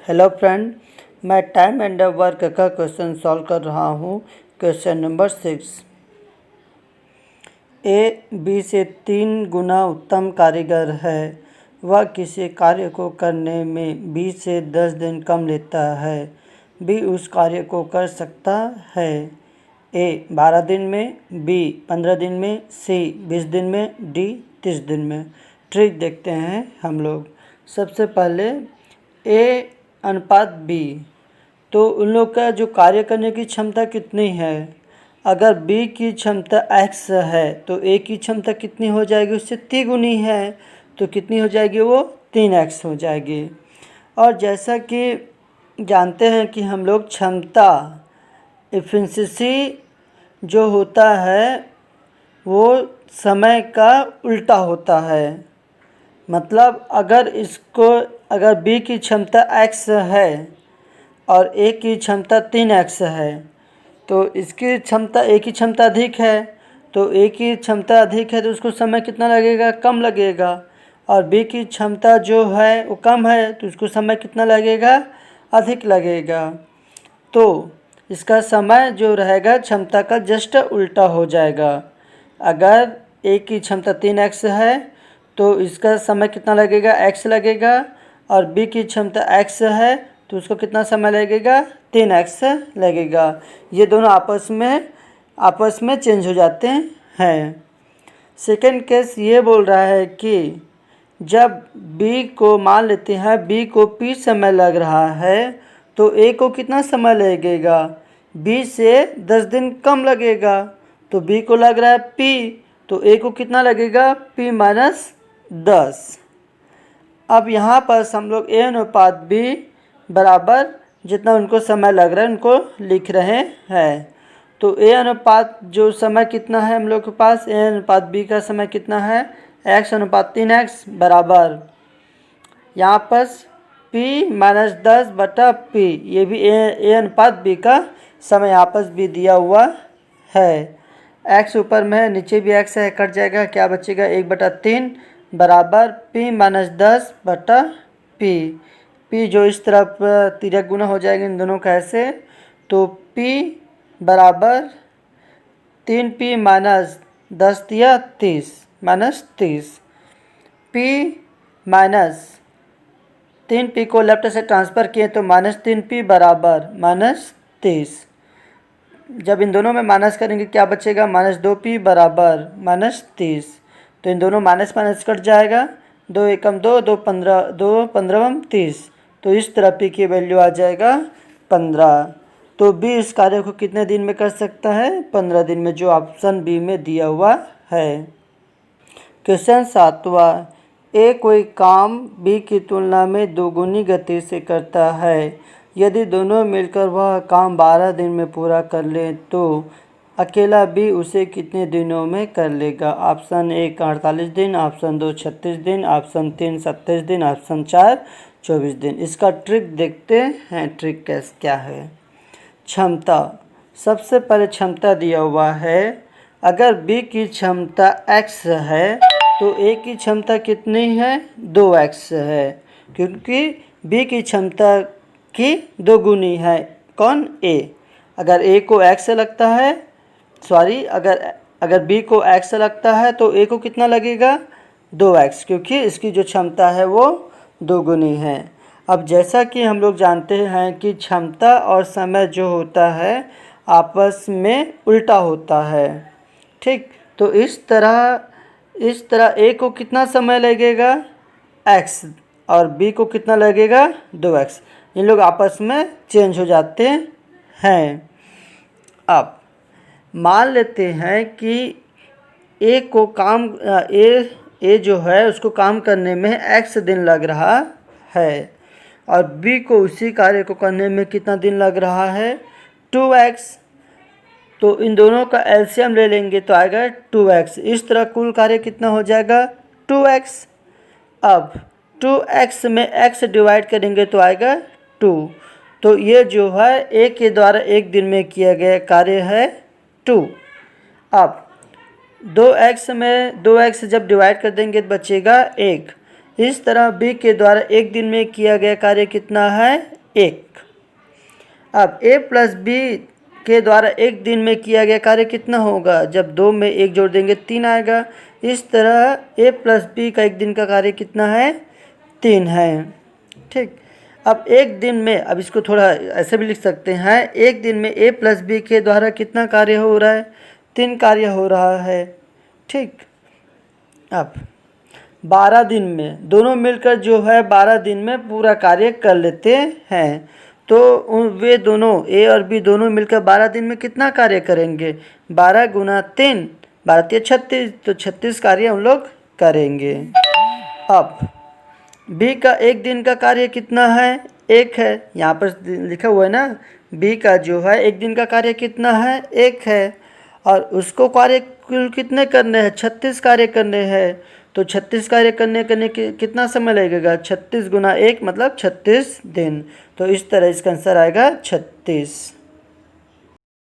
Hello friend, मैं time and work का question solve कर रहा हूँ। Question number 6। ए बी से 3 गुना उत्तम कारीगर है। वह किसी कार्य को करने में बी से 10 दिन कम लेता है। बी उस कार्य को कर सकता है ए 12 दिन में, बी 15 दिन में, सी 20 दिन में, डी 30 दिन में। ट्रिक देखते हैं हम लोग। सबसे पहले ए अनुपात बी, तो उन लोग का जो कार्य करने की क्षमता कितनी है। अगर बी की क्षमता x है तो ए की क्षमता कितनी हो जाएगी, उससे तिगुनी है, तो कितनी हो जाएगी, वो 3x हो जाएगी। और जैसा कि जानते हैं कि हम लोग क्षमता एफिशिएंसी जो होता है वो समय का उल्टा होता है। मतलब अगर बी की क्षमता x है और ए की क्षमता 3x है, तो इसकी क्षमता ए की क्षमता अधिक है, तो ए की क्षमता अधिक है तो उसको समय कितना लगेगा, कम लगेगा। और बी की क्षमता जो है वो कम है तो उसको समय कितना लगेगा, अधिक लगेगा। तो इसका समय जो रहेगा क्षमता का जस्ट उल्टा हो जाएगा। अगर ए की क्षमता 3x है तो इसका समय कितना लगेगा, x लगेगा। और बी की क्षमता x है तो उसको कितना समय लगेगा, 3x लगेगा। ये दोनों आपस में चेंज हो जाते हैं। सेकेंड केस ये बोल रहा है कि जब बी को मान लेते हैं बी को p समय लग रहा है तो ए को कितना समय लगेगा, बी से 10 दिन कम लगेगा। तो बी को लग रहा है p, तो ए को कितना लगेगा, p माइनस 10। अब यहाँ पर हम लोग ए अनुपात बी बराबर जितना उनको समय लग रहा है उनको लिख रहे हैं। तो ए अनुपात जो समय कितना है हम लोग के पास, ए अनुपात बी का समय कितना है, x अनुपात 3x बराबर यहाँ पर p माइनस 10 बटा p। ये भी ए अनुपात बी का समय यहाँ पर भी दिया हुआ है। x ऊपर में है, नीचे भी x है, कट जाएगा, क्या बचेगा, 1/3 बराबर p माइनस 10 बटा p। p जो इस तरफ तिर्यक गुना हो जाएगा इन दोनों का ऐसे, तो p बराबर 3p माइनस 10 या 30 माइनस 30। p माइनस 3p को लेफ्ट से ट्रांसफ़र किए तो -3p बराबर -30। जब इन दोनों में माइनस करेंगे क्या बचेगा, -2p बराबर -30। तो इन दोनों माइनस माइनस कट जाएगा, 2 एकम 2, 2 15, 2 15 30। तो इस तरह p की वैल्यू आ जाएगा 15। तो बी इस कार्य को कितने दिन में कर सकता है, 15 दिन में, जो ऑप्शन बी में दिया हुआ है। क्वेश्चन 7वां। ए कोई काम बी की तुलना में दोगुनी गति से करता है। यदि दोनों मिलकर वह काम 12 दिन में पूरा कर ले तो अकेला बी उसे कितने दिनों में कर लेगा। ऑप्शन 1 48 दिन, ऑप्शन 2 36 दिन, ऑप्शन 3 27 दिन, ऑप्शन 4 24 दिन। इसका ट्रिक देखते हैं। ट्रिक क्या है। क्षमता, सबसे पहले क्षमता दिया हुआ है। अगर बी की क्षमता x है तो ए की क्षमता कितनी है, 2x है, क्योंकि बी की क्षमता की दोगुनी है। कौन, ए। अगर ए को x लगता है, अगर बी को x लगता है तो ए को कितना लगेगा, 2x, क्योंकि इसकी जो क्षमता है वो दोगुनी है। अब जैसा कि हम लोग जानते हैं कि क्षमता और समय जो होता है आपस में उल्टा होता है। ठीक, तो इस तरह ए को कितना समय लगेगा, x, और b को कितना लगेगा, 2x। इन लोग आपस में चेंज हो जाते हैं। अब मान लेते हैं कि ए जो है उसको काम करने में x दिन लग रहा है और बी को उसी कार्य को करने में कितना दिन लग रहा है, 2x। तो इन दोनों का एलसीएम ले लेंगे तो आएगा 2x। इस तरह कुल कार्य कितना हो जाएगा, 2x। अब 2x में x डिवाइड करेंगे तो आएगा 2। तो ये जो है ए के द्वारा एक दिन में किया गया कार्य है 2। अब 2x में 2x जब डिवाइड कर देंगे तो बचेगा 1। इस तरह बी के द्वारा एक दिन में किया गया कार्य कितना है? 1। अब ए प्लस बी के द्वारा एक दिन में किया गया कार्य कितना होगा? जब 2 में 1 जोड़ देंगे 3 आएगा। इस तरह ए प्लस बी का एक दिन का कार्य कितना है? 3 है। ठीक। अब एक दिन में, अब इसको थोड़ा ऐसे भी लिख सकते हैं, एक दिन में ए प्लस बी के द्वारा कितना कार्य हो रहा है? 3 कार्य हो रहा है। ठीक। अब 12 दिन में दोनों मिलकर जो है 12 दिन में पूरा कार्य कर लेते हैं। तो वे दोनों ए और बी दोनों मिलकर 12 दिन में कितना कार्य करेंगे? 12 गुना 3, 12 3 36, तो 36 कार्य हम लोग करेंगे। अब बी का एक दिन का कार्य कितना है? 1 है। यहाँ पर लिखा हुआ है ना, बी का जो है एक दिन का कार्य कितना है? 1 है। और उसको कार्य कुल कितने करने हैं? 36 कार्य करने हैं। तो 36 कार्य करने के कितना समय लगेगा? 36 गुना 1 मतलब 36 दिन। तो इस तरह इसका आंसर आएगा 36।